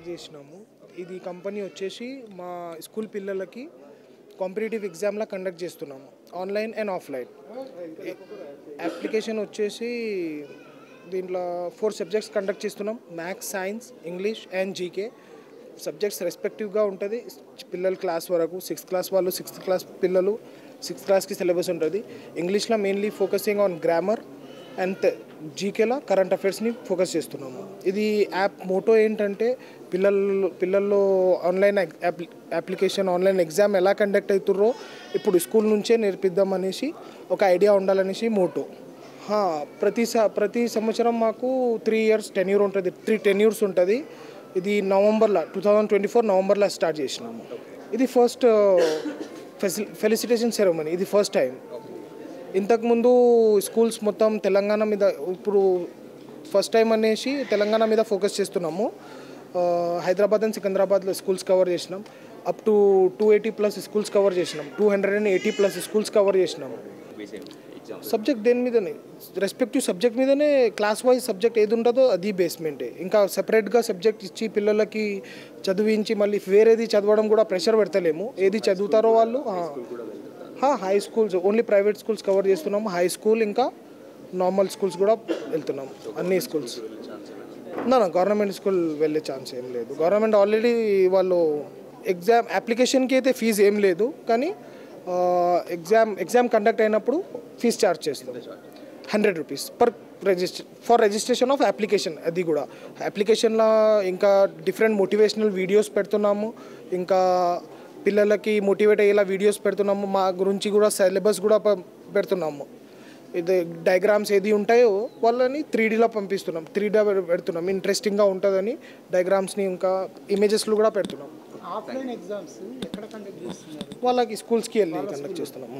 Start చేసినాము. ఇది company వచ్చేసి మా స్కూల్ పిల్లలకి కాంపిటేటివ్ ఎగ్జామ్లా కండక్ట్ చేస్తున్నాము, ఆన్లైన్ అండ్ ఆఫ్లైన్. అప్లికేషన్ వచ్చేసి దీంట్లో 4 సబ్జెక్ట్స్ కండక్ట్ చేస్తున్నాం: maths, science, English and GK. Subjects రెస్పెక్టివ్గా ఉంటుంది. పిల్లల క్లాస్ వరకు 6th క్లాస్ వాళ్ళు 6th క్లాస్ పిల్లలు 6th క్లాస్కి సిలబస్ ఉంటుంది. ఇంగ్లీష్లో mainly focusing on grammar and జీకేలో కరెంట్ అఫైర్స్ని ఫోకస్ చేస్తున్నాము. ఇది యాప్ మోటో ఏంటంటే పిల్లల్లో ఆన్లైన్ అప్లికేషన్ ఆన్లైన్ ఎగ్జామ్ ఎలా కండక్ట్ అవుతుర్రో ఇప్పుడు స్కూల్ నుంచే నేర్పిద్దాం అనేసి ఒక ఐడియా ఉండాలనేసి మోటో. ప్రతి సంవత్సరం మాకు 3 years టెన్యూర్ ఉంటుంది, 3 tenures ఉంటుంది. ఇది 2024 నవంబర్లో స్టార్ట్ చేసినాము. ఇది ఫస్ట్ ఫెలిసిటేషన్ సెరమనీ, ఇది ఫస్ట్ టైం. ఇంతకుముందు స్కూల్స్ మొత్తం తెలంగాణ మీద, ఇప్పుడు ఫస్ట్ టైం అనేసి తెలంగాణ మీద ఫోకస్ చేస్తున్నాము. హైదరాబాద్ అండ్ సికింద్రాబాద్లో స్కూల్స్ కవర్ చేసినాం. అప్ టు 280+ స్కూల్స్ కవర్ చేసినాం, 280+ స్కూల్స్ కవర్ చేసినాము. సబ్జెక్ట్ దేని మీదనే, రెస్పెక్టివ్ సబ్జెక్ట్ మీదనే క్లాస్ వైజ్ సబ్జెక్ట్ ఏది ఉంటుందో అది బేస్మెంటే. ఇంకా సెపరేట్గా సబ్జెక్ట్ ఇచ్చి పిల్లలకి చదివించి మళ్ళీ వేరేది చదవడం కూడా ప్రెషర్ పెడతలేము. ఏది చదువుతారో వాళ్ళు. High schools only private schools cover చేస్తున్నాము. హై స్కూల్ ఇంకా నార్మల్ స్కూల్స్ కూడా వెళ్తున్నాము, అన్ని స్కూల్స్. గవర్నమెంట్ స్కూల్ వెళ్ళే ఛాన్స్ ఏం లేదు. గవర్నమెంట్ ఆల్రెడీ వాళ్ళు అప్లికేషన్కి అయితే ఫీజు ఏం లేదు, కానీ ఎగ్జామ్ కండక్ట్ అయినప్పుడు ఫీజు ఛార్జ్ చేస్తాం. 100 rupees for registration of application. అది కూడా అప్లికేషన్లో ఇంకా డిఫరెంట్ మోటివేషనల్ వీడియోస్ పెడుతున్నాము, ఇంకా పిల్లలకి మోటివేట్ అయ్యేలా వీడియోస్ పెడుతున్నాము. మా గురించి కూడా సిలబస్ కూడా పెడుతున్నాము. ఇది డయాగ్రామ్స్ ఏది ఉంటాయో వాళ్ళని 3Dలో పంపిస్తున్నాం, 3D పెడుతున్నాం. ఇంట్రెస్టింగ్గా ఉంటుందని డయాగ్రామ్స్ని ఇంకా ఇమేజెస్లు కూడా పెడుతున్నాం. ఆఫ్లైన్ ఎగ్జామ్స్ ఎక్కడ కండక్ట్ చేస్తున్నారు? వాళ్ళకి స్కూల్స్కి వెళ్ళి కండక్ట్ చేస్తున్నాం.